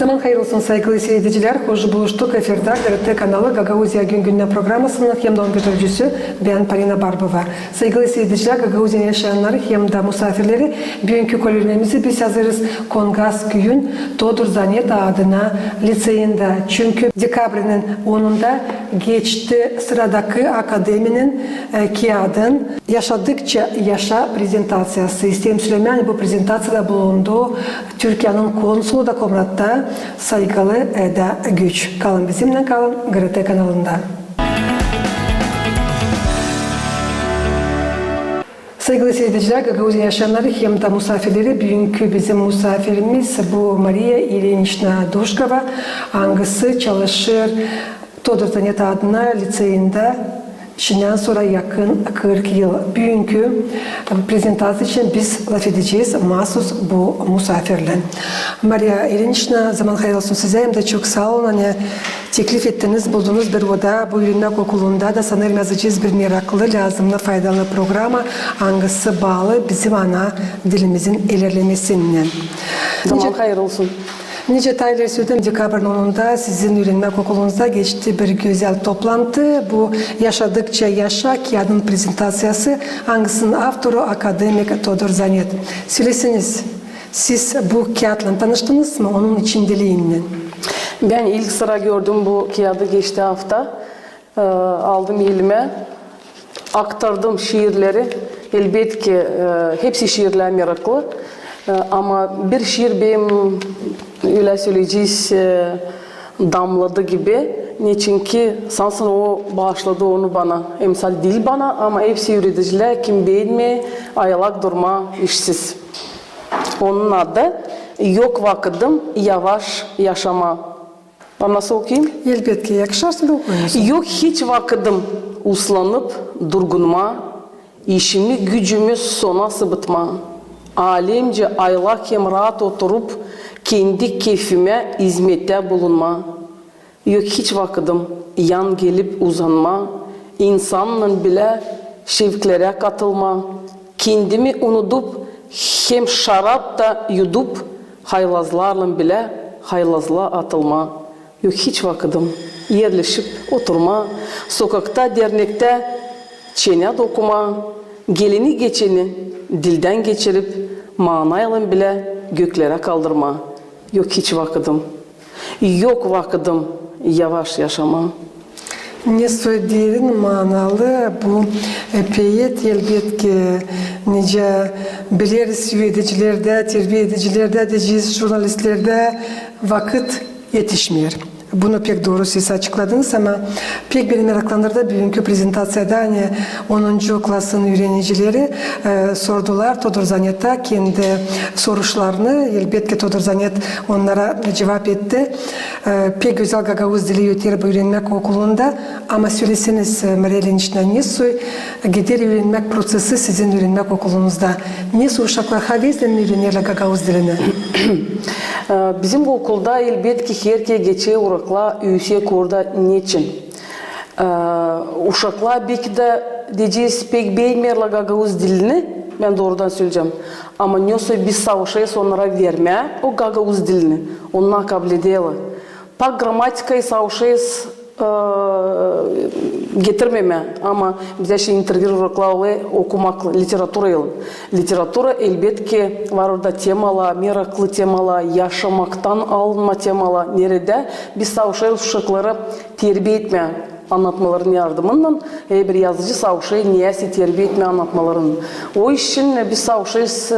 Zaman hayırlı olsun saygılı seyirciler. Hoş buluştuk. Efirde GRT kanalı Gagauzya Gün programmasının hem de öncüsü ben Parina Barbova. Saygılı seyirciler, Gagauzya'da yaşayanları hem de misafirleri bugünkü kolonimizi biz hazırız Kongas Köyün Todor Zanyet adına liseyinde. Çünkü dekabrinin 10'unda geçti sıradaki akademinin kağıdın Yaşadıkça Yaşa prezentasyası. İsteyim Süleyman bu prezentasyada bulundu. Türkiye'nin konsulu da Komrat'ta saygılı Eda Güç. Kalın bizimle kalın GRT kanalında. Saygılı seyirciler, Gagauzya yaşayanları hem de misafirleri, bugünkü bizim misafirimiz bu Maria Ilinchna Dushkova, hangisi çalışır Todor Zanyet adına liseyinde. Şimdiden sonra yakın 40 yıl bugünkü prezentasyon için biz laf edeceğiz mahsus bu misafirle. Maria Ilinchna, zaman hayırlı olsun size, hem de çok sağ olun. Hani teklif ettiniz, buldunuz bir oda, bu ürünler okulunda da sanırım yazacağız bir meraklı, lazımlı, faydalı programa, hangisi bağlı bizim ana dilimizin ilerlemesine. Zaman hayırlı olsun. Nice taylar söyledim, dekabrın 10'unda sizin öğrenmek okulunuzda geçti bir güzel toplantı. Bu Yaşadıkça Yaşa kağıdın prezentasyası, hangisinin avtoru akademik Todor Zanyet. Söylesiniz, siz bu kağıtla tanıştınız mı, onun içindeliğinden? Ben ilk sıra gördüm bu kağıdı geçti hafta. Aldım elime, aktardım şiirleri. Elbette ki hepsi şiirler meraklı. Ama bir şiir benim öyle söyleyeceğiz damladı gibi. Niçin ki sansın o bağışladı onu bana. Emsal değil bana ama hepsi üreticiler kim beğenme, ayalak durma, işsiz. Onun adı Yok Vakidim Yavaş Yaşama. Ben nasıl okuyayım? Elbette ki yakışarsın da okuyunuz. Yok hiç vakidim uslanıp durgunma, işimi gücümü sona sıvıtma. Alemce aylak hem rahat oturup kendi keyfime hizmette bulunma. Yok hiç vakidim yan gelip uzanma, insanla bile şevklere katılma. Kendimi unutup hem şarap da yudup haylazlarla bile haylazlığa atılma. Yok hiç vakidim yerleşip oturma, sokakta dernekte çene dokuma, geleni geçeni dilden geçirip manayla bile göklere kaldırma. Yok hiç vakidim, yok vakidim yavaş yaşama. Ne söylediğin manalı bu peyet elbette ki nice biliriz yöneticilerde, terbiye edicilerde, diyeceğiz jurnalistlerde vakit yetişmiyor. Bunu pek doğru siz açıkladınız ama pek beni meraklandırdı. Bugünkü prezentasyada hani 10. klasın öğrencileri sordular Todor Zanyet'e kendi soruşlarını. Elbette Todor Zanyet onlara cevap etti. Pek güzel Gagauz dili öğretip öğrenmek okulunda ama söyleseniz Maria Ilinchna nasıl gider öğrenmek prosesi sizin öğrenmek okulunuzda? Nasıl uşaklar havezden öğrenirler Gagauz dilini? Bizim okulda elbette ki herkese geçe uğrakla üyesiye kurda niçin? Uşaklar belki de diyeceğiz pek beğenmiyorlar Gagauz dilini, ben doğrudan söyleyeceğim. Ama neyse biz savaşayız onlara verme o Gagauz dilini, onunla kabul edelim. Pak gramatikayı savaşayız getirmeme ama bize şey interview uğrakla okumak literatурayla. Literatura elbette ki var orada temalar, meraklı temalar, yaşamaktan alınma temalar. Nerede biz savaşayız uşakları terbiye etme anlatmaların yardımıyla bir yazıcı savaşayı niyesi terbiye etme anlatmaların. O için biz savaşayız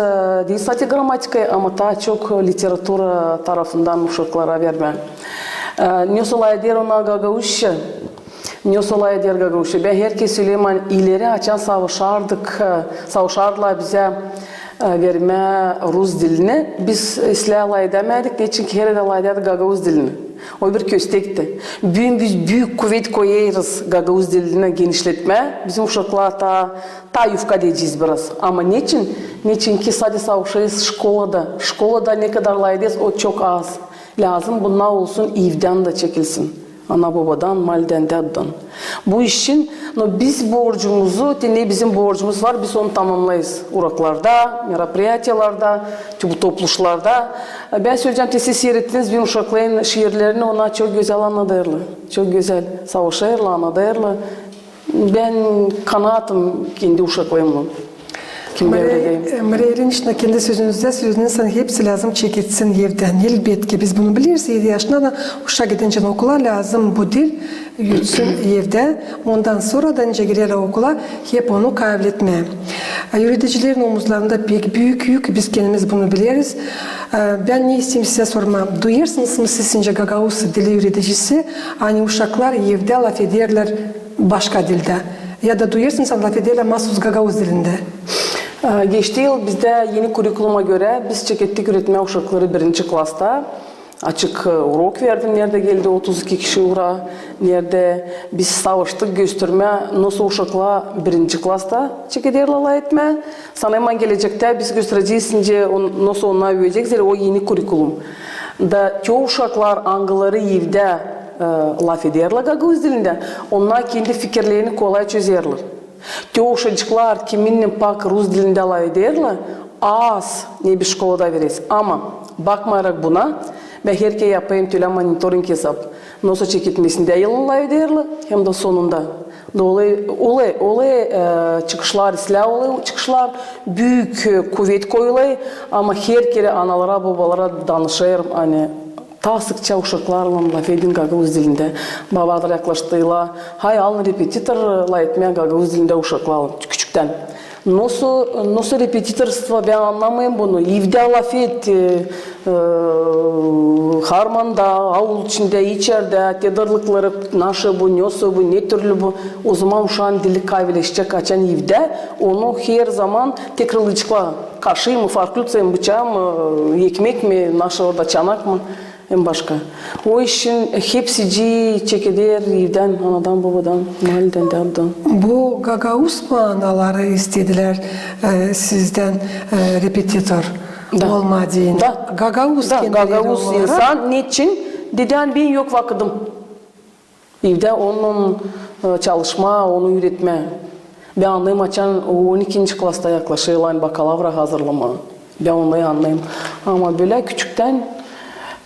değil sadece gramatikayı ama daha çok literatura tarafından uşaklara verme. Ne solay der ona Gagauzca, ne solay der Gagauzca. Ben herkes söyleyeyim, ileri açan savaşardılar bize verme Rus dilini. Biz İslam'la demedik, ne çünkü her yerde Gagauz dilini. O bir köstekti. Biz büyük kuvvet koyarız Gagauz diline genişletme. Bizim uşaklar ta yufka diyeceğiz biraz. Ama niçin? Niçin ki sadece savaşayız şkolada. Şkolada ne kadar laydıyız o çok az. Lazım bunlar olsun evden de çekilsin. Ana babadan, malden, daddan. Bu işin biz borcumuzu, ne bizim borcumuz var, biz onu tamamlayız. Uraklarda, merapриятияларда, topluluklarda. Ben söyleyeceğim, siz seyrettiniz bir uşaklayın şiirlerini, ona çok güzel anlatırlar. Çok güzel savaşırlar, anlatırlar. Ben kanaatim kendi uşaklayımla. Maria Erinç'in kendi sözünün sana hepsi lazım çekitsin evden. Elbette biz bunu biliriz. 7 yaşında da uşak gidince okula lazım bu dil yutsun evde. Ondan sonra da önce girer okula hep onu kaybetme. Yöneticilerin omuzlarında pek büyük yük. Biz kendimiz bunu biliriz. Ben ne isteyeyim size sormam. Duyarsınız mı siz ince Gagauz dili yöneticisi? Hani uşaklar evde laf ederler başka dilde. Ya da duyarsınız laf ederler mahsus Gagauz dilinde. Geçti yıl bizde yeni kurikuluma göre biz çekettik üretme uşakları 1. klasta. Açık urok verdim. Nerede geldi 32 kişi ura. Nerede biz savaştık gösterme nasıl uşakla 1. klasta çekederler etme. Sanayman gelecekte biz göstereceğiz nasıl onlar üyecek. O yeni kurikulum. Da çoğu uşaklar angıları evde laf ederler Gagauz dilinde. Onlar kendi fikirlerini kolay çözerler. Çoğuşacıklar kiminle pak Rus dilinde alay ederler, az ne bir şkolada veririz. Ama bakmayarak buna, ben herkese yapayım tüyle monitoring hesap. Nasıl çekitmesinde yılınlay ederler, hem de sonunda. Olay çıkışlar, silah çıkışlar, büyük kuvvet koyulay ama her kere analara, babalara danışırım. Hani, ta sıkça uşaklarla laf edin Gagauz dilinde. Babalar yaklaştığıyla, hay alın repetitorla etmeye Gagauz dilinde uşaklar küçükten. Nasıl repetitorство ben anlamayayım bunu. Evde laf et, harmanda, avul içinde, içeride, tedarlıkları, naşı bu, nösü bu, ne türlü bu. O zaman uşağın dili kaybeleşecek açan evde. Onu her zaman tekrarlayacaklar. Kaşığı mı, farklıysa mı, bıçağı mı, ekmek mi, naşı orada çanak mı? En başka. O işin hepsi çekeder evden, anadan, babadan, malden, daddan. Bu Gagauz mu anaları istediler sizden repetitor olma deyin? Da. Gagauz da, kendileri Gagauz olarak. insan niçin? Deden ben yok vakıdım. Evde onun çalışma, onu üretme. Ben anlayayım açan 12. klasta yaklaşıyorlar bakalavra hazırlama. Ben onları anlayayım. Ama böyle küçükten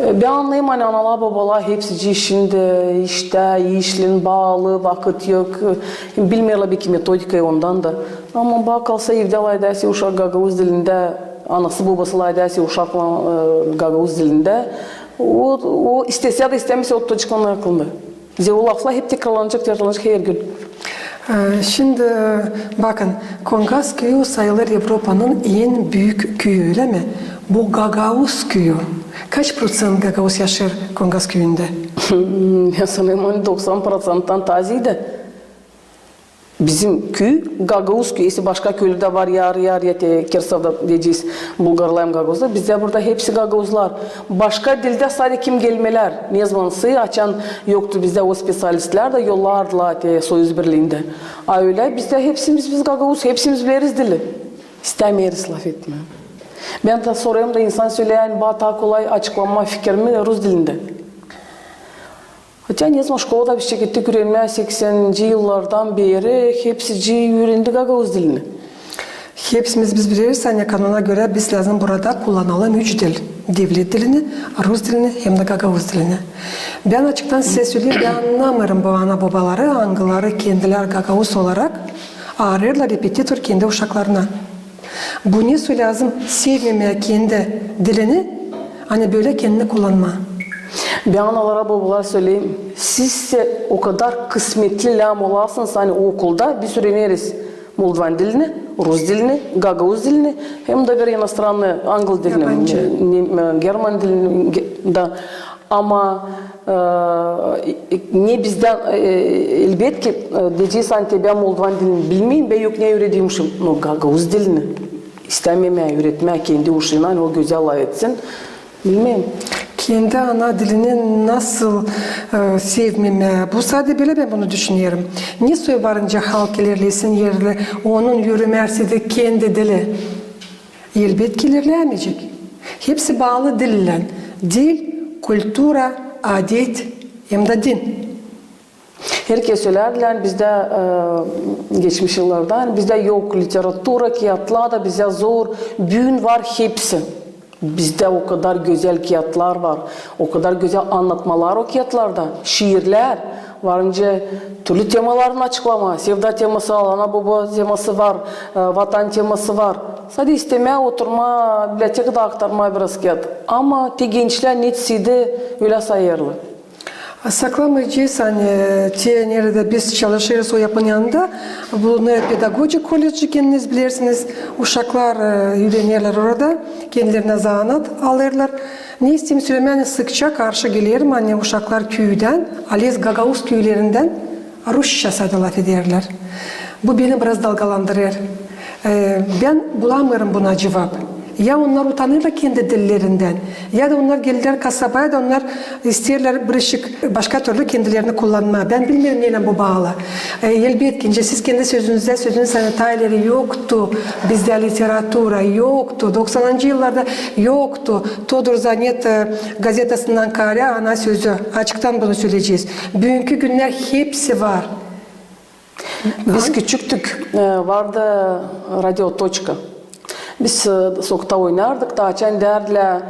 ben anlayayım hani analar babalar hepsi işinde, işte, işlerin bağlı, vakit yok. Bilmiyorlar bir metodikayı ondan da. Ama bakalsa evde laydaysa uşak Gagauz dilinde, anası babası laydaysa uşakla Gagauz dilinde. O istese ya da istemese o çocukların aklında. Bize o laflar hep tekrarlanacak her gün. Şimdi bakın, Kongas köyü sayılır Avrupa'nın en büyük köyü öyle mi? Bu Gagauz köyü. Kaç % Gagauz yaşar Kongas köyünde? Ben sanırım 90%'dan taziydi. Bizim köy Gagauz köyü. Başka köylerde var yarı Kersav'da diyeceğiz. Bulgarlayım Gagauz'da. Bizde burada hepsi Gagauzlar. Başka dilde sadece kim gelmeler. Ne zamansı açan yoktu bizde o spesyalistler de yollarla Soyuz Birliği'nde. Öyle bizde hepsimiz Gagauz. Hepsimiz biliriz dili. İstemeyiz laf etme. Ben de soruyorum da insan söyleyen daha kolay açıklanma fikrimi Rus dilinde. Hatta ne zaman şkolada bir şekilde öğrenme 80'ci yıllardan beri hepsi öğrendi Gagauz dilini. Hepsimiz biz biliriz. Hani kanuna göre biz lazım burada kullanalım 3 dil. Devlet dilini, Rus dilini hem de Gagauz dilini. Ben açıktan size söyleyeyim, ben anlamıyorum bu ana babaları, angıları kendiler Gagauz olarak ararlar repetitor kendi uşaklarına. Bu ne lazım? Sevmemeye kendi dilini, hani böyle kendini kullanma. Bir analara babalara söyleyeyim. Siz o kadar kısmetli lam olasınız hani o okulda biz öğreniriz. Moldovan dilini, Rus dilini, Gagauz dilini hem de bir иностранный Angl dilini, German dilini da. Ama ne bizden elbette diyeceğiz hani ben Moldovan dilini bilmeyeyim ben yok ne öğrendiğimmişim. No Gagauz dilini istememeye, öğretmeye kendi uşağına o güzel etsin. Bilmeyeyim. Kendi ana dilini nasıl sevmeme, bu sadece böyle ben bunu düşünüyorum. Ne soy varınca halk ilerlesin yerli, onun yürümerse de kendi dili. Elbette ilerleyemeyecek. Hepsi bağlı dille. Dil, kültüra, adet hem de din. Herkes söylerler bizde geçmiş yıllardan bizde yok literatura, kağıtlar da bize zor. Bugün var hepsi. Bizde o kadar güzel kağıtlar var. O kadar güzel anlatmalar o kağıtlarda. Şiirler varınca türlü temalarını açıklama. Sevda teması, ana baba teması var. Vatan teması var. Sadece isteme oturma, bibliotekada aktarma biraz kağıt. Ama te gençler netsiydi öyle sayarlı. Saklamayacağız hani nerede biz çalışırız o yapın yanında. Bunu pedagojik koleji kendiniz bilirsiniz. Uşaklar öğrenirler orada. Kendilerine zanat alırlar. Ne isteyeyim söylemeni sıkça karşı gelirim. Hani uşaklar köyden, Alez Gagavuz köylerinden Rusça sada laf ederler. Bu beni biraz dalgalandırır. Ben bulamıyorum buna cevap. Ya onlar utanırlar kendi dillerinden ya da onlar gelirler kasabaya da onlar isterler bırışık başka türlü kendilerini kullanma. Ben bilmiyorum neyle bu bağlı. Elbette siz kendi sözünüzün sanatayları yoktu. Bizde literatura yoktu. 90'lı yıllarda yoktu. Todor Zanet gazetesinden kare ana sözü. Açıktan bunu söyleyeceğiz. Bugünkü günler hepsi var. Biz küçüktük. Vardı radyo Toçka. Biz sokakta oynardık da açan derle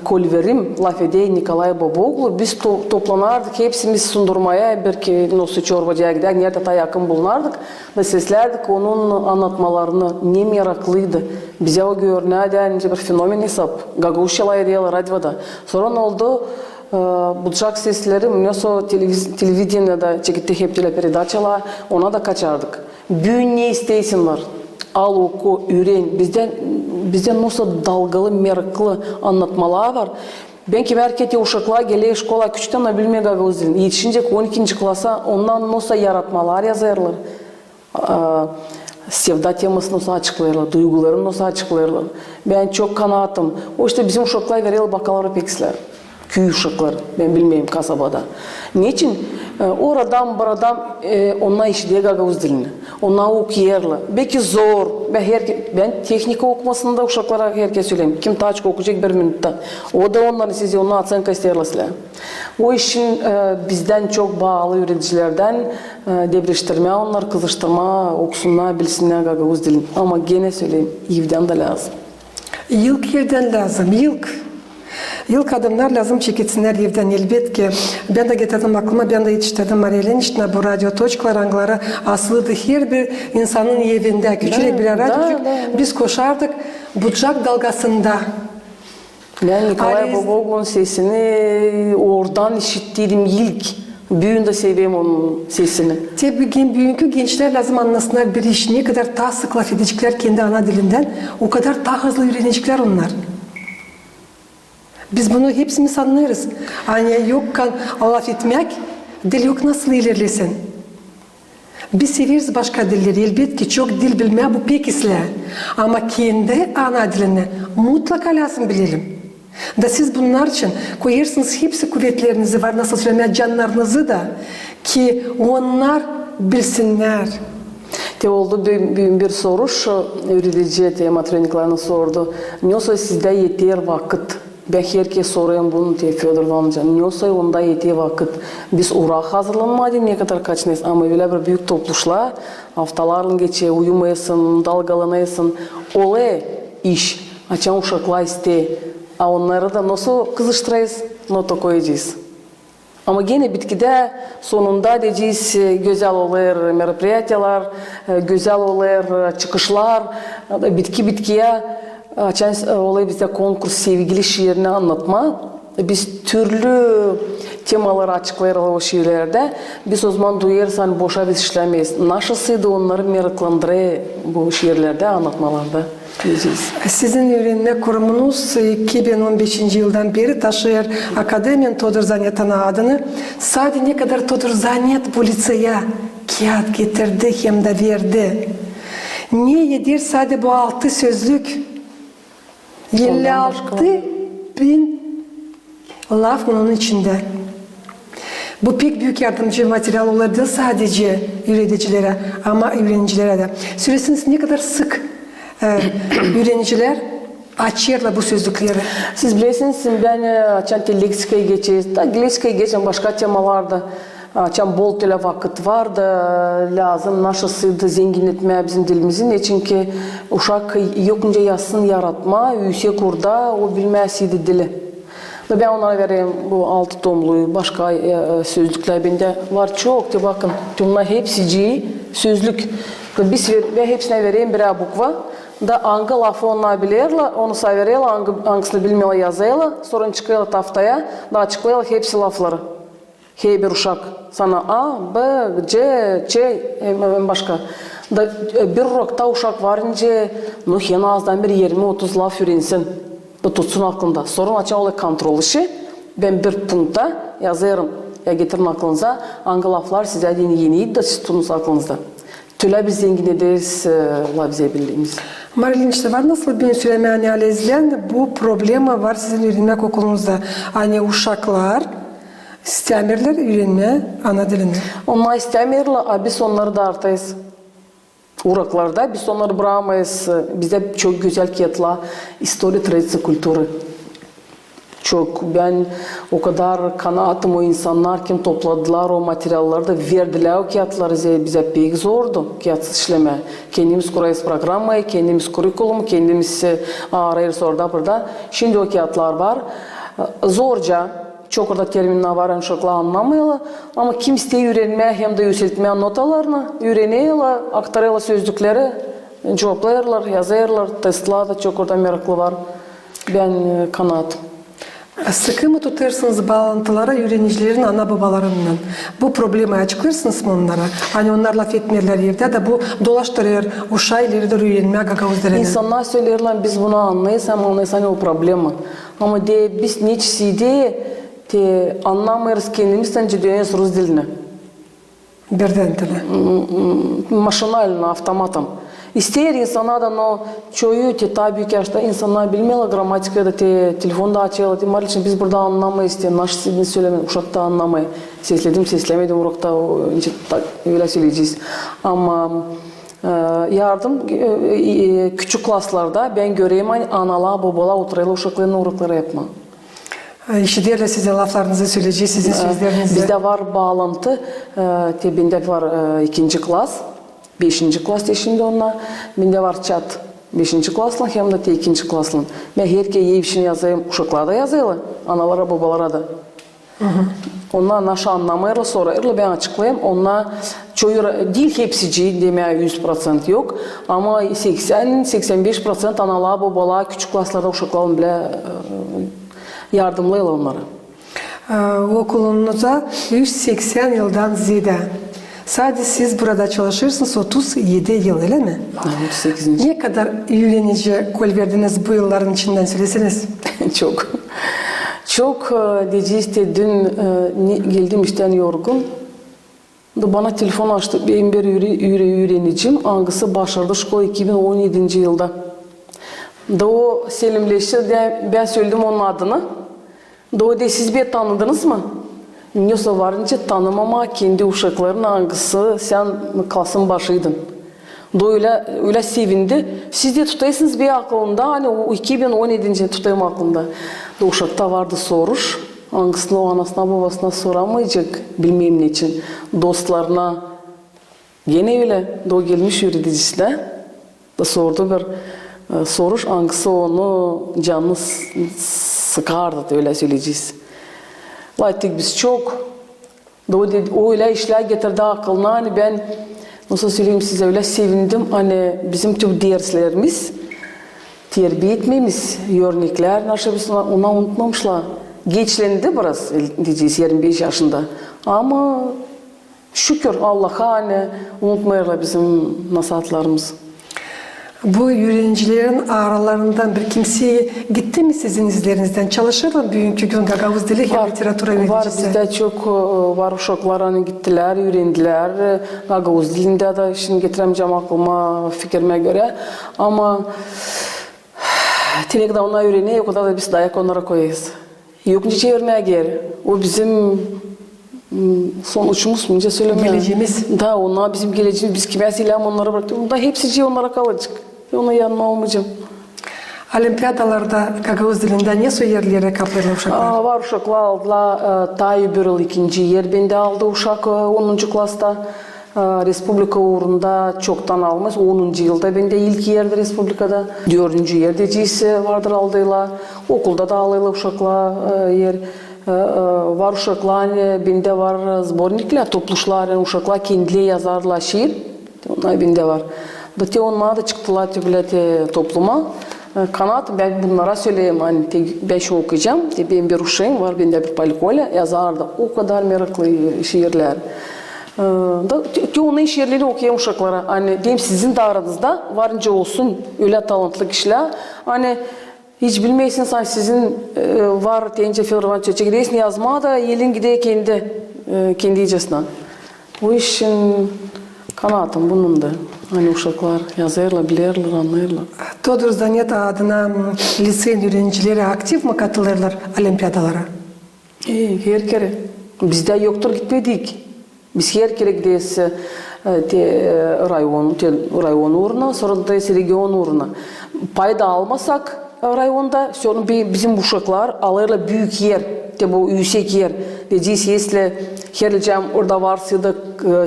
Kolverim, Lafedey, Nikolay Boboglu. Biz toplanardık, hepsimiz sundurmaya, belki nosu çorbacıya gider, nerede yakın bulunardık. Ve seslerdik onun anlatmalarını, ne meraklıydı. Bize o görünüyordu, bir fenomen hesap. Gagavuşçalar ediyorlar radyoda. Sonra ne oldu? Bulacak sesleri, nasıl televizyonda çekti hep teleperdaçalar, ona da kaçardık. Bugün ne isteysin var? Al oku, öğren. Bizde nasıl dalgalı, meraklı anlatmalar var. Ben ki merkete uşaklar geliyor şkola küçükten de bilmeye gagavuz dilini. Yetişince 12. klasa ondan nasıl yaratmalar yazarlar. Sevda temasını nasıl açıklayırlar, duygularını nasıl açıklayırlar. Ben çok kanaatim. O işte bizim uşaklar veriyor bakaları peksler. Köy uşakları, ben bilmeyeyim kasabada. Niçin? Oradan buradan onlar işliyor gagavuz dilini. Onlar okuyarlar. Belki zor. Ben teknika okumasında uşaklara herkes söyleyeyim. Kim taçka okuyacak bir minutta. O da onların size onu atsanka isterler. O işin bizden çok bağlı öğreticilerden debreştirme, onlar kızıştırma, okusunlar, bilsinler gagavuz dilini. Ama gene söyleyeyim, evden de lazım. Yılk evden lazım, yılk. Yılk adımlar lazım çekitsinler evden elbette. Ben de getirdim aklıma, ben de yetiştirdim Mariel'in işte bu radyo toçkalar angları asılıdı her bir insanın evinde. Küçük bir radyo. Biz koşardık bucak dalgasında. Ben Nikolay Boboglu'nun sesini oradan işittiydim ilk. Büyüğün de seveyim onun sesini. Tabii bugünkü gençler lazım anlasınlar bir iş. Ne kadar daha sık laf edecekler kendi ana dilinden, o kadar daha hızlı öğrenecekler onlar. Biz bunu hepsimiz anlarız. Hani yok laf etmek, dil yok nasıl ilerlesin? Biz severiz başka dilleri. Elbette ki çok dil bilme bu pek isler. Ama kendi ana dilini mutlaka lazım bilelim. Da siz bunlar için koyarsınız hepsi kuvvetlerinizi var, nasıl söylemeye canlarınızı da ki onlar bilsinler. Te oldu bir soruş, öğretici matematiklerini sordu. Nasıl sizde yeter vakit? Ben herkes soruyorum bunu diye Fyodor Ivanovich'a. Nasıl onda yeter vakit? Biz uğrak hazırlanmadı ne kadar kaçınız ama öyle bir büyük topluluklar haftalarla geçe uyumayasın, dalgalanayasın. Olay iş. Açan uşaklar iste. A onları da nasıl kızıştırayız? Nota koyacağız. Ama gene bitkide sonunda diyeceğiz güzel olur meropриятиялар, güzel olur çıkışlar, bitkiye açan olay bizde konkurs sevgili şiirini anlatma. Biz türlü temaları açıklayırız o şiirlerde. Biz o zaman duyarız hani boşa biz işlemeyiz. Naşısıydı onları meraklandırıyor bu şiirlerde, anlatmalarda. Diyeceğiz. Sizin öğrenme kurumunuz 2015 yıldan beri taşıyor Akademiyan Todor Zanet'in adını. Sadece ne kadar Todor Zanet bu liseye kağıt getirdi hem de verdi. Niyedir sadece bu 6 sözlük 56.000 laf onun içinde. Bu pek büyük yardımcı materyal olurdu sadece öğreticilere ama öğrencilere de. Söylesiniz ne kadar sık öğrenciler açıyorlar bu sözlükleri. Siz bilirsiniz ben açan leksikaya geçeceğiz. Da leksikaya geçen başka temalarda Çam bol tele vakit var da lazım нашысы zengin etmeye bizim dilimizin. Çünkü uşak yokunca yazsın yaratma, üyse kurda o bilmezsiydi dili. Ben onlara vereyim bu 6 tomlu başka sözlükler bende var çok. De bakın, bunlar hepsi sözlük. Ben hepsine vereyim birer bukva. Da hangi lafı onlar bilirler, onu sayverler, hangisini bilmiyorlar yazıyorlar. Sonra çıkıyorlar taftaya, da açıklıyorlar hepsi lafları. Hey bir uşak sana A, B, C, C, başka. Da bir urakta uşak varınca, en azdan bir 20-30 laf öğrensin. Bu tutsun aklında. Sorun açan olay kontrol işi. Ben bir punkta yazarım. Ya getirin aklınıza. Hangi laflar size yeniydi de siz tutunuz aklınızda. Tüle biz zengin ederiz, la bize bildiğimiz. Marilyn, işte var nasıl bir Süleyman Ali izleyen bu problema var sizin öğrenmek okulunuzda. Hani uşaklar istemirler öğrenmeye ana dilini. Onlar istemirler, biz onları da artayız. Uraklarda biz onları bırakamayız. Bize çok güzel kitla, histori, tradisi, kültürü. Çok. Ben o kadar kanaatim o insanlar kim topladılar o materyalları da verdiler o kağıtları bize pek zordu kağıtsız işleme. Kendimiz kurayız programı, kendimiz kurrikulum, kendimiz arayırız orada burada. Şimdi o kağıtlar var. Zorca, çok orada terminler var, uşaklar anlamıyorlar. Ama kim isteği öğrenmeye hem de yükseltmeye notalarını öğreniyorlar, aktarıyorlar sözlükleri, cevaplayırlar, yazıyorlar, testler de çok orada meraklı var. Ben kanaatim. Sıkı mı tutarsınız bağlantılara öğrencilerin ana babalarından? Bu problemi açıklarsınız mı onlara? Hani onlar laf etmerler evde de bu dolaştırır, uşağı ileri doğru öğrenmeye gagavuzlarını. İnsanlar söylerler biz bunu anlayız ama anlayız hani o problemi. Ama de biz neçsiydi de anlamayız kendimizden ciddiyiz Rus dilini. Birden tele. Машинально, автоматом. İster insanlar da no çoğu tabii ki işte insanlar bilmiyorlar gramatikayı da telefonda açıyorlar. Maalesef biz burada anlamayız diye naş silini söylemedim. Uşakta anlamayı. Sesledim, seslemedim. Urakta öyle söyleyeceğiz. Ama yardım küçük klaslarda ben göreyim analar, babalar oturayla uşaklarına uraklara yapma. İşidirler size laflarınızı söyleyeceğiz, sizin sözlerinizi. Bizde var bağlantı. Bende var 2. klas. 5. klas şimdi onlar. Bende var chat 5. klasla hem de 2. klasla. Ben herkese evşini yazayım, uşaklara da yazayım. Analara, babalara da. Onlar naşı anlamayla sorarlar, ben açıklayayım. Onlar çoğu dil hepsici demeye 100% yok. Ama 80-85% analar, babalar, küçük klaslarda uşakların bile yardımlayla onlara. Okulunuza 180 yıldan ziyade. Sadece siz burada çalışırsınız 37 yıl öyle mi? 38. Ne kadar öğrenici kol verdiniz bu yılların içinden söyleseniz? Çok. Çok diyeceğiz de dün geldim işten yorgun. Bana telefon açtı. Benim bir öğrenicim hangisi başardı şkola 2017 yılda. Da o selimleşti. Ben söyledim onun adını. Da o de siz bir tanıdınız mı? Neyse varınca tanımama kendi uşakların hangisi sen klasın başıydın. Da öyle sevindi. Siz de tutaysınız bir aklımda. Hani o 2017 tutayım aklımda. Da uşakta vardı soruş. Hangisini o anasına babasına soramayacak bilmem ne için. Dostlarına gene öyle. Da o gelmiş öğreticisi da sordu bir soruş. Hangisi onu canını sıkardı öyle söyleyeceğiz. Laytık biz çok. O öyle işler getirdi aklına. Hani ben nasıl söyleyeyim size öyle sevindim. Hani bizim tüm derslerimiz, terbiye etmemiz, örnekler, biz ona unutmamışlar. Geçlendi biraz diyeceğiz 25 yaşında. Ama şükür Allah'a hani unutmayırlar bizim nasihatlarımızı. Bu öğrencilerin aralarından bir kimseye gitti mi sizin izlerinizden? Çalışırlar bugünkü gün Gagavuz dili hem literatüra öğreticisi. Var bizde çok var uşaklar hani gittiler, öğrendiler. Gagavuz dilinde de şimdi getiremeyeceğim aklıma fikrime göre. Ama telekde onlar öğreniyor, o kadar da biz dayak onlara koyarız. Yok nice çevirmeye geri. O bizim son uçumuz mu? Nice söylemeye. Geleceğimiz. Da onlar bizim geleceğimiz. Biz kime silahım onlara bıraktık. Da hepsi onlara kalacak. Ona yanma olmayacağım. Olimpiadalarda Gagavuz dilinde ne yerlere kaplarlar uşaklar? Var uşaklar aldılar. Tayı bir yıl ikinci yer bende aldı uşak 10. klasta. Respublika uğrunda çoktan almış. 10. yılda bende ilk yerde Respublikada. 4. yerde cisi vardır aldılar. Okulda da alıyla uşaklar yer. Var uşaklar, bende var sbornikler, topluşlar, uşaklar kendileri yazarlar şiir. Onlar bende var. Onlar da çıktılar topluma. Kanat, ben bunlara söyleyeyim, hani ben şu okuyacağım, benim bir uşağım var, bende bir Polikola yazardı. O kadar meraklı şiirler. Onun şiirleri okuyayım uşaklara. Hani diyeyim sizin de aranızda varınca olsun öyle talantlı kişiler. Hani hiç bilmeysiniz hani sizin var deyince Fedorvan Çeçek'e yazma da elin gide kendi icesinden. Bu işin kanatım bunun da. Hani uşaklar yazarlar, bilirler, anlayırlar. Тодор Занят adına liseyin öğrencileri aktif mi katılırlar olimpiyadalara? Her kere. Bizde yoktur gitmedik. Biz her kere gideyiz rayon uğruna, sonra da region uğruna. Payda almasak rayonda, sonra bizim uşaklar alırlar büyük yer, bu yüksek yer. Diyeceğiz, если herlicem orada varsaydı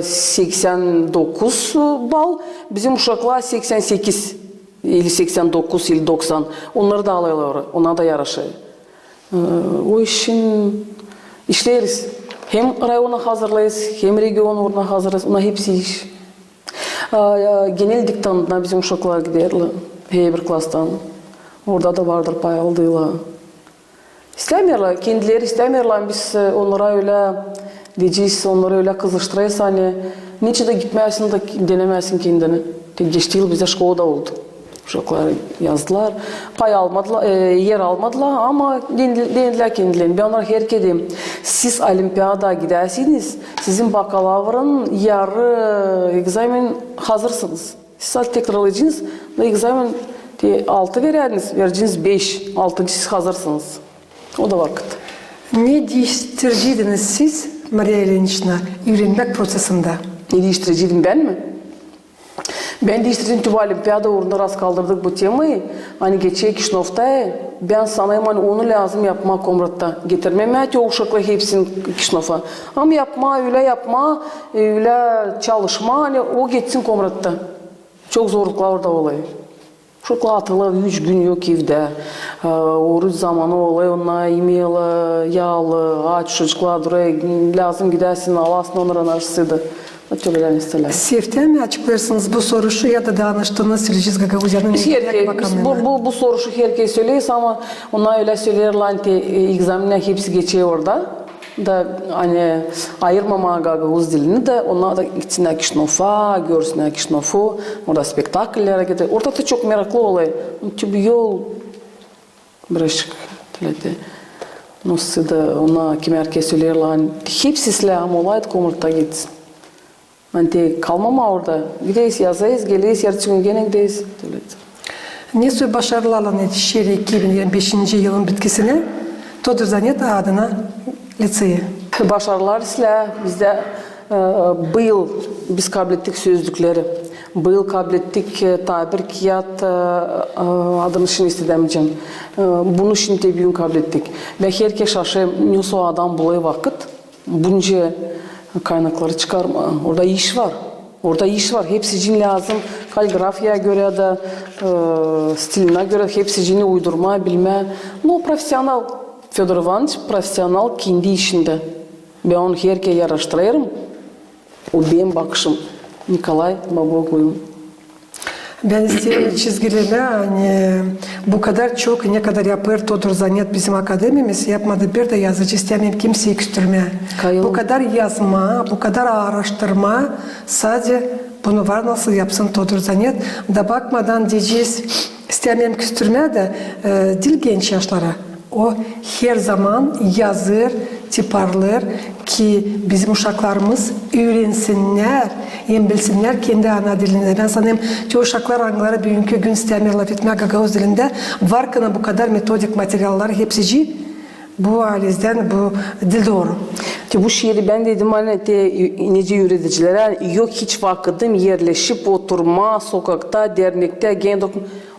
89 bal, bizim uşaklar 88, ili 89, ili 90. Onları da alıyorlar, ona da yaraşıyor. O işin işleriz. Hem rayona hazırlayız, hem region uğruna hazırlayız. Ona hepsi iş. Genel diktantına bizim uşaklar giderler. Her bir klastan. Orada da vardır pay aldığıyla. İstemiyorlar, kendileri istemiyorlar. Biz onlara öyle diyeceğiz, onları öyle kızıştırayız. Hani niçin de gitmeyesin de denemezsin kendini. Geçti yıl bize şkolda oldu. Uşaklar yazdılar. Pay almadılar, yer almadılar ama denediler kendilerini. Ben onlara her kediyim. Siz olimpiyada gidersiniz, sizin bakalavrın yarı egzamin hazırsınız. Siz tekrarlayacaksınız ve egzamin 6 vereceğiniz 5, 6. siz hazırsınız. O da vakit. Ne değiştirdiydiniz siz Maria Ilyinichna öğrenmek prosesinde? Ne değiştireceğim ben mi? Ben değiştirdim tüm olimpiyada uğrunda rast kaldırdık bu temayı. Hani geçen Kişnof'ta ben sanayım hani onu lazım yapmak komratta. Getirmem o uşaklar hepsini Kişnof'a. Ama yapma, öyle çalışma hani o geçsin komratta. Çok zorluklar orada olayı. Uşaklar atılı 3 gün yok evde. Oruç zamanı olay ona yemeğiyle, yağlı, aç çocuklar duraya lazım gidersin alasın onların arasıydı. Sefte mi açıklarsınız bu soruşu ya da danıştığınız Siljiz Gagavuzya'nın bu soruşu herkes söyleyiz ama ona öyle söylerler ki egzamine hepsi geçiyor orada. Da hani ayırmama Gagavuz dilini de onlar da gitsinler Kişnof'a, görsünler Kişnof'u, orada spektaküllere gidiyor. Orada da çok meraklı olay. Çünkü yol birazcık nasıl da ona kim herkes söylerler hepsi silahım olaydı komurta gitsin. Hani kalmama orada. Gideyiz yazayız, geleyiz, yarısı gün gene gideyiz. Neyse başarılarla yetişir 2025 yılın bitkisine Тодор Занят adına liseyi. Başarılar ise bizde bu yıl biz kabul ettik sözlükleri. Bu yıl kabul ettik tabir kiyat adını şimdi istedemeyeceğim. Bunu şimdi bir gün kabul ettik. Ve herkes şaşırıyor. Nasıl adam bulay vakit? Bunca kaynakları çıkarma. Orada iş var. Orada iş var. Hepsi için lazım. Kaligrafiye göre de stiline göre hepsi için uydurma, bilme. No profesyonel. Fedor Ivanoviç profesyonel kendi işinde. Ben onu herkese yaraştırırım. O benim bakışım. Nikolay Baboglu'yum. Ben isterim çizgilerine hani bu kadar çok ne kadar yapar Тодор Занят bizim akademimiz yapmadı bir de yazıcı istemem kimseyi küstürme. Bu kadar yazma, bu kadar araştırma sadece bunu var nasıl yapsın Тодор Занят da bakmadan diyeceğiz istemem küstürme de dil genç yaşlara. O her zaman yazır, tiparlar ki bizim uşaklarımız öğrensinler, hem bilsinler kendi ana dilinde. Ben sanırım ki uşaklar anıları bugünkü gün istemiyorlar etmek Gagavuz dilinde. Var ki bu kadar metodik materyaller hepsi bu aileden bu dil doğru. Bu şiiri ben dedim hani nece üreticilere yok hiç vakitim yerleşip oturma sokakta, dernekte,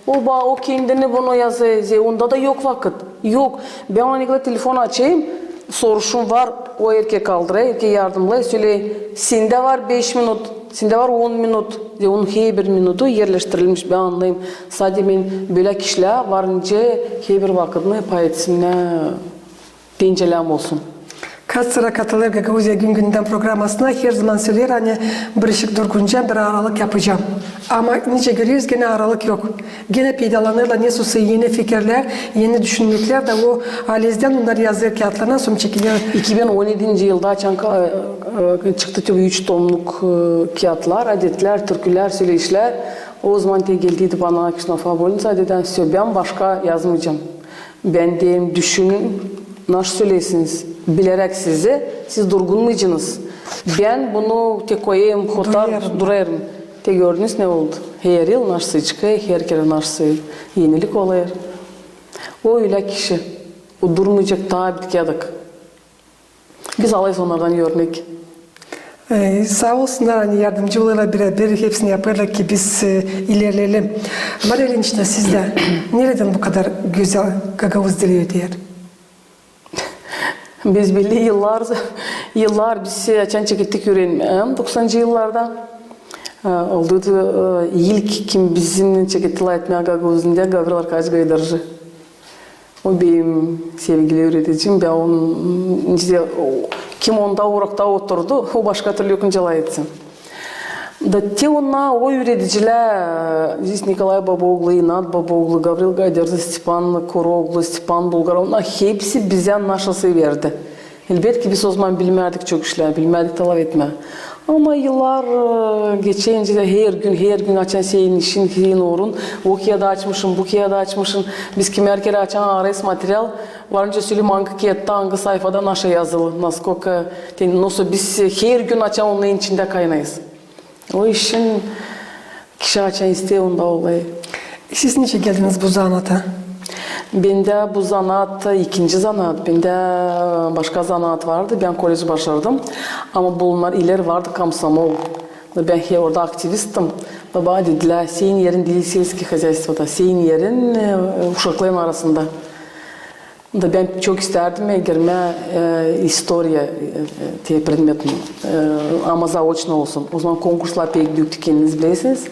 O kendini bunu yazıyor. Onda da yok vakit. Yok. Ben ona telefon açayım. Soruşum var. O erkek kaldırıyor. Erkek yardımlayı. Söyle, sende var 5 minut. Sende var 10 minut. Onun her bir minutu yerleştirilmiş. Ben anlayayım. Sadece ben böyle kişiler varınca her bir vakitini payetsimle dencelem olsun. Kaç sıra katılır Gagavuzya gün günden programmasına her zaman söyler hani bir ışık durgunca bir aralık yapacağım. Ama nice görüyoruz gene aralık yok. Gene peydalanırlar ne olsa yeni fikirler, yeni düşünmekler de o Alez'den onlar yazır kağıtlarına sonra çekiliyor. 2017 yılda çıktı tabii 3 tomluk kağıtlar, adetler, türküler, söyleyişler. O zaman geldiydi bana Küşnafa Bolnitsa dedi, ben başka yazmayacağım. Ben de düşünün, nasıl söylesiniz, bilerek siz durgunmayacaksınız. Ben bunu tek koyayım, durarım. Te gördünüz ne oldu? Her yıl nasıl çıkıyor, her kere nasıl yenilik oluyor. O öyle kişi, o durmayacak daha bitkedik. Biz alayız onlardan örnek. Sağ olsunlar hani yardımcı olurlar birebir hepsini yaparlar ki biz ilerleyelim. Marilyn işte sizde nereden bu kadar güzel Gagavuz dili diyor? Biz belli yıllar biz açan çekittik öğrenmem 90'cı yıllarda. Oldu ilk kim bizim çekittiler etmeye Gagavuz'unda Gavril Arkadaş Gaydarcı. O benim sevgili öğreticim. Ben onun kim onda uğrakta oturdu, o başka türlü yokuncalar etsin. Da te ona o öğreticiler, здесь Николай Бабоğlu, İnat Бабоğlu, Gavril Gaydarcı, Stepan Koroğlu, Stepan Bulgar, onlar hepsi bize naşası verdi. Elbette ki biz o zaman bilmerdik çok işler, bilmerdik talep etme. Ama yıllar geçince de her gün açan senin işin uğrun. O kıyada açmışım, bu kıyada açmışım. Biz kim her kere açan arayız materyal. Varınca söyleyeyim hangi kıyada, hangi sayfada naşa yazılı. Nasıl biz her gün açan onun içinde kaynayız. O işin kişi açan isteği onda olayı. Siz niçin geldiniz bu zanata? Bende bu zanaat ikinci zanaat. Bende başka zanaat vardı. Ben koleji başardım. Ama bunlar ileri vardı komsomol. Ben orada aktivistim. Baba dediler, senin yerin değil sельский хозяйствоda. Senin yerin uşakların arasında. Ben çok isterdim girme historia diye predmetim. Ama zaoçno olsun. O zaman konkurslar pek büyüktü kendiniz bilirsiniz.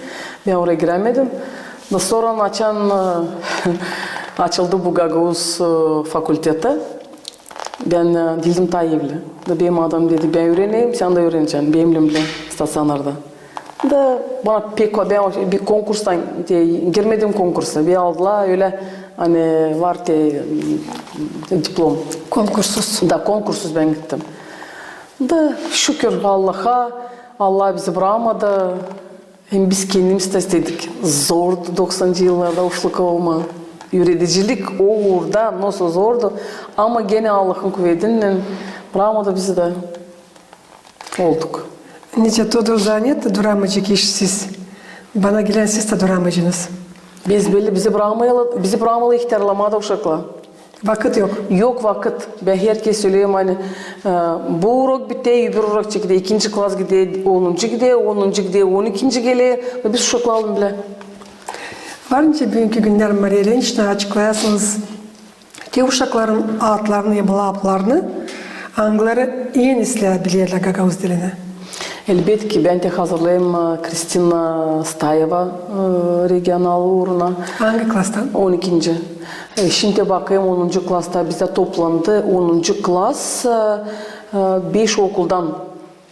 Ben oraya giremedim. Sonra açıldı bu Gagavuz fakülteti. Ben dildim Tayyip'le. Benim adam dedi, ben öğreneyim, sen de öğreneceksin. Benimle stasyonlarda. Da bana pek ben bir konkurstan girmedim konkursa. Bir aldılar öyle hani var diplom. Konkursuz. Da konkursuz ben gittim. Da şükür Allah'a, Allah bizi bırakmadı. Hem biz kendimiz de istedik. Zordu 90'cı yıllarda uşluk olma. Yöneticilik orada nasıl zordu. Ama gene Allah'ın kuvvetiyle bırakmadı bizi de. Olduk. Nice todur zannet duramacı kişisiz. Bana gelen siz de duramacınız. Biz belli bizi bırakmalı ihtiyarlamadı uşakla. Vakit yok. Yok vakit. Ben herkes söyleyeyim hani bu urak bitti, bir urak çekti, 2. klas gidiyor, 10. gidiyor, 10. gidiyor, 12. geliyor. Biz uşakla alın bile. Varınca bugünkü günler Marilyn işte açıklayasınız. Ki uşakların adlarını, yapılarını angları iyi izleyebilirler Gagavuz diline. Elbette ki ben de hazırlayayım Kristina Stayeva regional uğruna. Hangi klastan? 12. Şimdi bakayım 10. klasta bize toplandı. 10. klas 5 okuldan,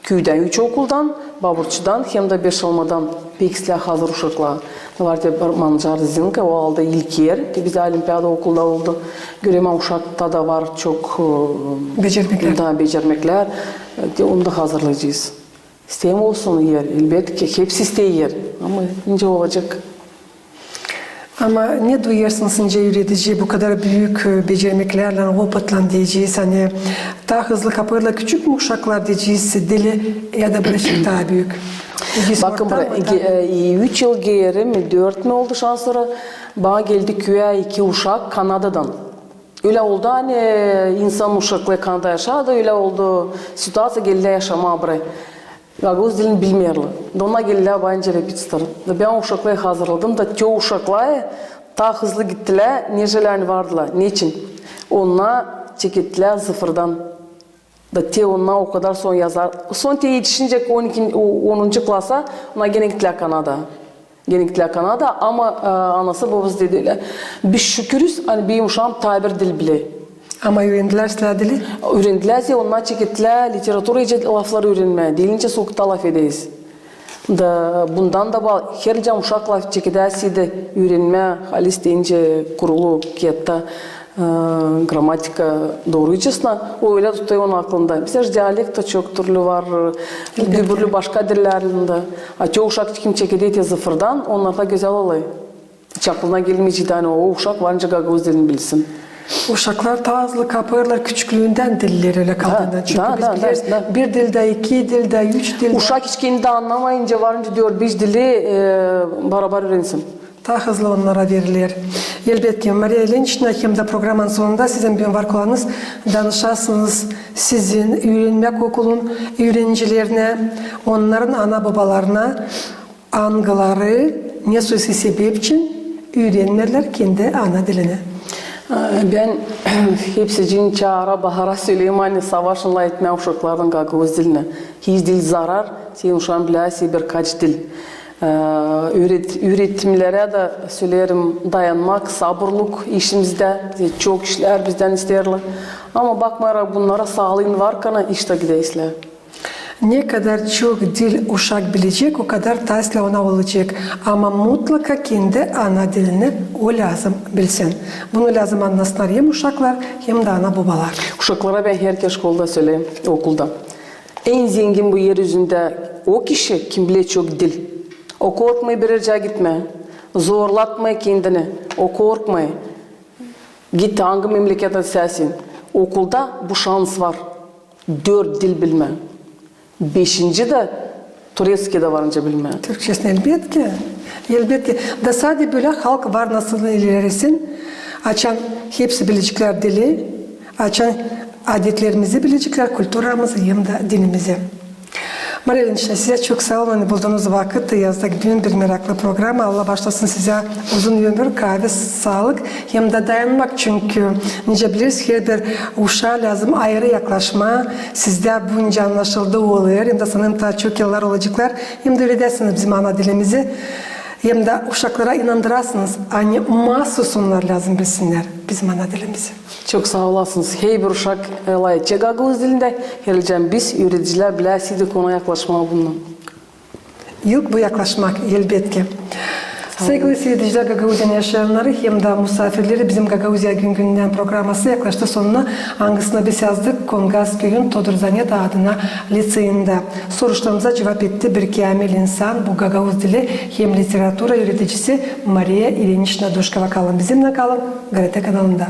köyden 3 okuldan, Baburçu'dan hem de Beşalma'dan pekisler hazır uşaklar. Var diye Mancar Zinka, o aldı ilk yer. Bize olimpiyada okulda oldu. Göremem uşakta da var çok becermekler. Onu da hazırlayacağız. İsteğim olsun yer, elbette ki hepsi isteği yer. Ama ince olacak. Ama ne duyarsınız ince üretici bu kadar büyük becermeklerle, opatla diyeceğiz. Hani daha hızlı kapırla küçük mü uşaklar diyeceğiz, dili ya da bırakık daha büyük. Bakın 3 yıl geri 4 mi oldu şansları? Bana geldi köye 2 uşak Kanada'dan. Öyle oldu hani insan uşakla Kanada yaşadı, öyle oldu. Situasyon geldi yaşamaya buraya. Gagavuz dilini bilmeyerli. Dona geldiler bayınca repetitör. Da ben uşaklığı hazırladım da teo uşaklığı ta hızlı gittiler, necelerini vardılar. Niçin? Ona çekittiler sıfırdan. Da te ona o kadar son yazar. Son te yetişince 10. klasa ona gene gittiler Kanada. Gene gittiler Kanada ama anası babası dediler. Biz şükürüz hani bir uşağım tabir dil bile. Ama öğrendiler sizler dili. Öğrendilerse onlar çekittiler literaturu iyice lafları öğrenme. Dilince soğukta laf edeyiz. Da bundan da bal her can uşak laf çekidesi de öğrenme halis deyince kurulu kiyetta gramatika doğruycasına o öyle tutuyor onun aklında. Bizler diyalekta çok türlü var. Dübürlü başka dillerinde. Çoğu uşak kim çekideydi sıfırdan onlarda güzel olay. Hiç aklına gelmeyecek yani o uşak varınca Gagavuz dilini bilsin. Uşaklar ta hızlı kapırlar küçüklüğünden dilleri öyle kaldığından. Çünkü biz biliriz bir dilde, iki dilde, üç dilde. Uşak hiç kendi anlamayınca varınca diyor biz dili beraber öğrensin. Daha hızlı onlara verilir. Elbette Maria Ilinç'na hem de programın sonunda sizin bir var olanınız danışarsınız sizin öğrenmek okulun öğrencilerine, onların ana babalarına angıları ne sözü sebep için öğrenmeler kendi ana diline. Ben hepsi için çağıra Bahara Süleymani savaşınla etmeye uşaklardan Gagavuz diline. Hiç dil zarar, sen uşağın bilesi birkaç dil. Üretimlere de söylerim dayanmak, sabırlık işimizde. Çok işler bizden isterler. Ama bakmayarak bunlara sağlığın var kana işte gideyizler. Ne kadar çok dil uşak bilecek, o kadar tasla ona olacak. Ama mutlaka kendi ana dilini o lazım bilsin. Bunu lazım anlasınlar hem uşaklar hem de ana babalar. Uşaklara ben herkes şkolda söyleyeyim, okulda. En zengin bu yeryüzünde o kişi kim bile çok dil. O korkmayı bir yere gitme. Zorlatma kendini. O korkmayı. Git hangi memlekete sesin. Okulda bu şans var. 4 dil bilme. 5. de Turecki'de varınca bilme. Türkçesini elbette. Elbette. Da sadece böyle halk var nasıl ilerlesin. Açan hepsi bilecekler dili. Açan adetlerimizi bilecekler, kültürümüzü hem de dinimizi. Maria Ilinç'na size çok sağ olun. Bulduğunuz vakit yazdık dün bir meraklı program. Allah başlasın size uzun ömür, kahve, sağlık hem de dayanmak. Çünkü nice biliriz her bir uşağa lazım ayrı yaklaşma. Sizde bunca anlaşıldığı oluyor. Hem de sanırım daha çok yıllar olacaklar. Hem de öyle dersiniz bizim ana dilimizi. Hem de uşaklara inandırasınız. Hani mahsus onlar lazım bilsinler bizim ana dilimizi. Çok sağ olasınız. Hey bir uşak layıkça Gagavuz dilinde herhalde biz öğreticiler bilesiydik ona yaklaşma bundan. Yok bu yaklaşmak elbette. Sevgili seyirciler, Gagavuz'un yaşayanları hem de misafirleri bizim Gagavuzya günden programması yaklaştı sonuna. Hangisine biz yazdık? Kongaz köyün Todurzanyet adına liseyinde. Soruşlarımıza cevap etti bir kamil insan. Bu Gagavuz dili hem literatura öğreticisi Maria Ilinç'na Doşkova kalın. Bizimle kalın. Gazete kanalında.